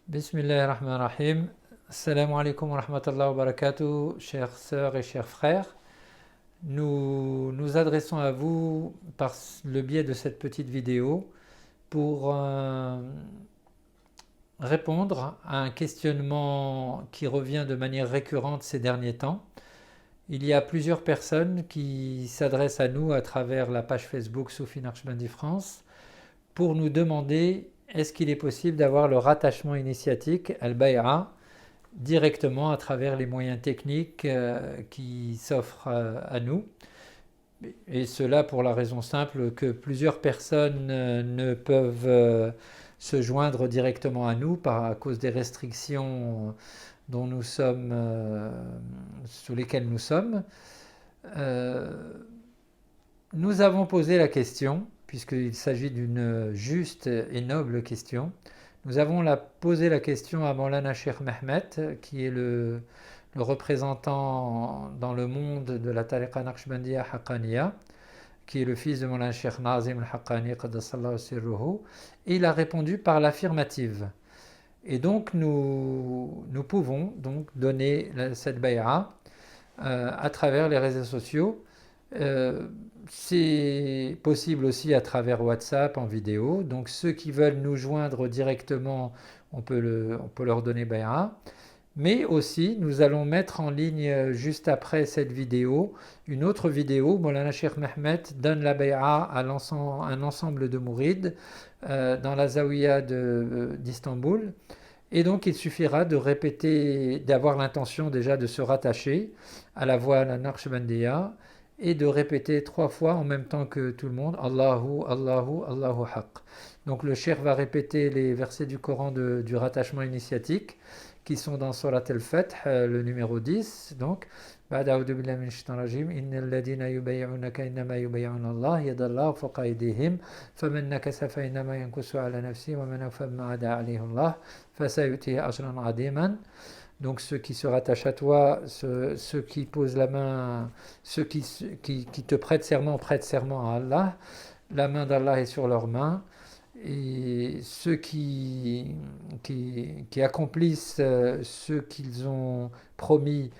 Bismillahirrahmanirrahim. Assalamu alaikum wa rahmatullahi wa barakatuh, chères sœurs et chers frères. Nous nous adressons à vous par le biais de cette petite vidéo pour répondre à un questionnement qui revient de manière récurrente ces derniers temps. Il y a plusieurs personnes qui s'adressent à nous à travers la page Facebook Soufi Naqshbandi France pour nous demander est-ce qu'il est possible d'avoir le rattachement initiatique, al-bay'a, directement à travers les moyens techniques qui s'offrent à nous. Et cela pour la raison simple que plusieurs personnes ne peuvent se joindre directement à nous à cause des restrictions dont nous sommes, sous lesquelles nous sommes. Nous avons posé la question, puisqu'il s'agit d'une juste et noble question. Nous avons posé la question à Maulana Cheikh Mehmet, qui est le représentant dans le monde de la Tariqa Naqshbandiya Haqqaniya, qui est le fils de Maulana Cheikh Nazim al-Haqqani, Qaddasallahu sirruhu, et il a répondu par l'affirmative. Et donc nous pouvons donc donner cette bay'a à travers les réseaux sociaux. C'est possible aussi à travers WhatsApp en vidéo. Donc ceux qui veulent nous joindre directement, on peut leur donner bay'a. Mais aussi, nous allons mettre en ligne juste après cette vidéo une autre vidéo. Maulana Cheikh Mehmet donne la bay'a à un ensemble de mourides dans la Zawiya d'Istanbul. Et donc il suffira de répéter, d'avoir l'intention déjà de se rattacher à la voix à la Naqshbandiya et de répéter 3 fois en même temps que tout le monde Allahu, Allahu, Allahu Haqq. Donc le cheikh va répéter les versets du Coran du rattachement initiatique qui sont dans Surat al-Fath, le numéro 10. Donc, بعد أعوذ بالله من الشيطان الرجيم إن الذين يبايعونك إنما يبايعون الله يد الله فوق أيديهم فمن نكث فإنما ينكث على نفسه ومن أوفى بما عهد عليه الله فسيؤتيه أجرا عظيما. Donc ceux qui se rattachent à toi, ceux qui posent la main, ceux qui te prêtent serment à Allah, la main d'Allah est sur leurs mains, et ceux qui accomplissent ce qu'ils ont promis,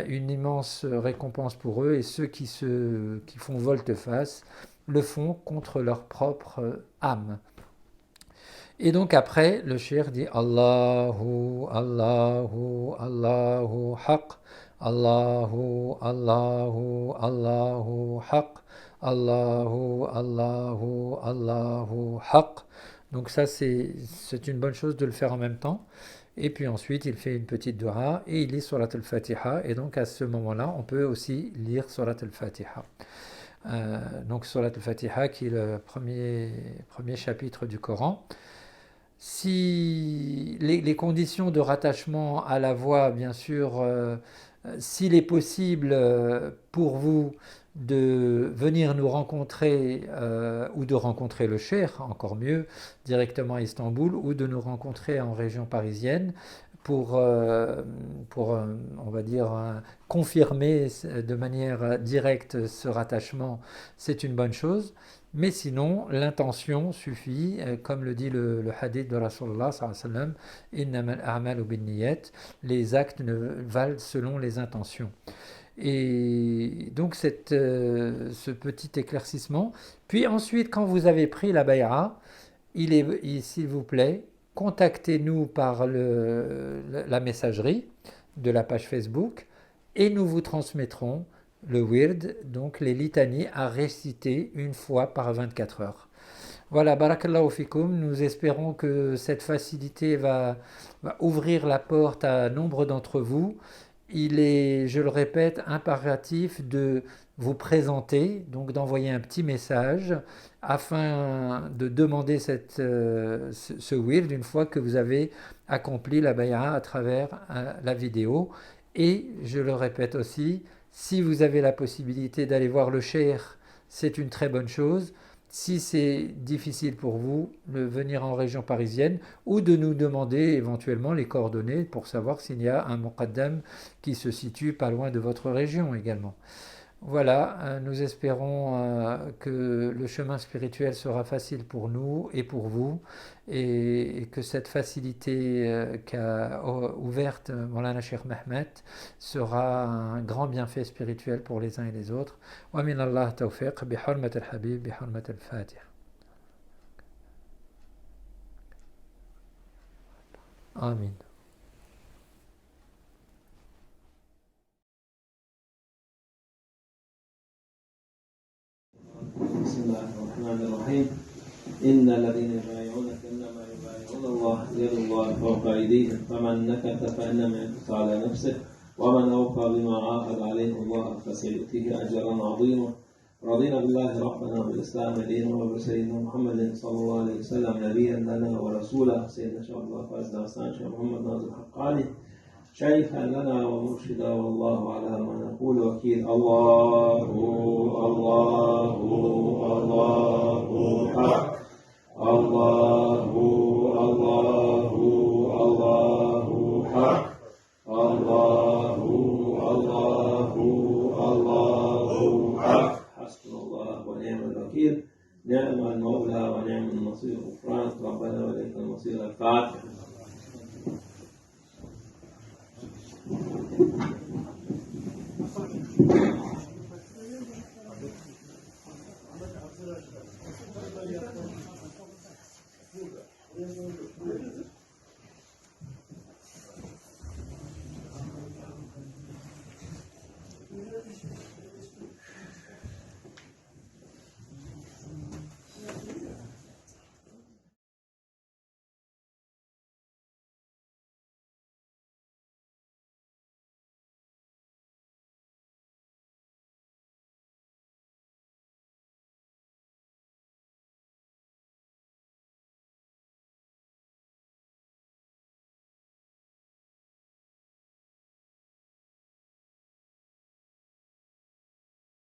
une immense récompense pour eux, et ceux qui font volte-face le font contre leur propre âme. Et donc après, le cheikh dit Allahu, Allahu, Allahu Haqq, Allahu, Allahu, Allahu Haqq, Allahu, Allahu, Allahu Haqq. Donc ça, c'est une bonne chose de le faire en même temps. Et puis ensuite, il fait une petite dua et il lit Surat al-Fatiha. Et donc à ce moment-là, on peut aussi lire Surat al-Fatiha. Donc Surat al-Fatiha qui est le premier chapitre du Coran. Si les conditions de rattachement à la voix, bien sûr, s'il est possible pour vous de venir nous rencontrer ou de rencontrer le cheikh, encore mieux, directement à Istanbul, ou de nous rencontrer en région parisienne pour on va dire, confirmer de manière directe ce rattachement, c'est une bonne chose. Mais sinon, l'intention suffit, comme le dit le hadith de Rasulullah sallallahu alayhi wa sallam, innamal a'malu binniyat, les actes valent selon les intentions. Et donc ce petit éclaircissement. Puis ensuite, quand vous avez pris la bay'a, s'il vous plaît, contactez-nous par la messagerie de la page Facebook et nous vous transmettrons le wird, donc les litanies à réciter une fois par 24 heures. Voilà, barakallahu fikum, nous espérons que cette facilité va ouvrir la porte à nombre d'entre vous. Il est, je le répète, impératif de vous présenter, donc d'envoyer un petit message afin de demander ce wird une fois que vous avez accompli la bay'a à travers la vidéo. Et je le répète aussi, si vous avez la possibilité d'aller voir le cheikh, c'est une très bonne chose. Si c'est difficile pour vous, de venir en région parisienne ou de nous demander éventuellement les coordonnées pour savoir s'il y a un muqaddam qui se situe pas loin de votre région également. Voilà, nous espérons que le chemin spirituel sera facile pour nous et pour vous, et que cette facilité qu'a ouverte Maulana Cheikh Mehmet sera un grand bienfait spirituel pour les uns et les autres. Wa min Allah tawfiq bi hurmat al-habib bi hurmat al-Fatiha. Amin. بسم الله الرحمن الرحيم إن الذين يبايعونك إنما يبايعون الله يد الله فوق أيديهم فمن نكث فإنما ينكث على نفسه ومن أوفى بما عاهد عليه الله فسيؤتيه أجرا عظيما رضينا بالله ربنا وبالإسلام دينا وبسيدنا محمد صلى الله عليه وسلم نبيا لنا ورسولا سيدنا شيخ الله فاز داستان شيخ محمد ناظر الحقاني شيخا لنا ومرشدا والله على ما نقول وكيل الله الله الله حق الله الله الله حق الله الله الله حق حسبنا الله ونعم الوكيل نعم المولى ونعم النصير غفرانك ربنا وليك المصير الفاتحة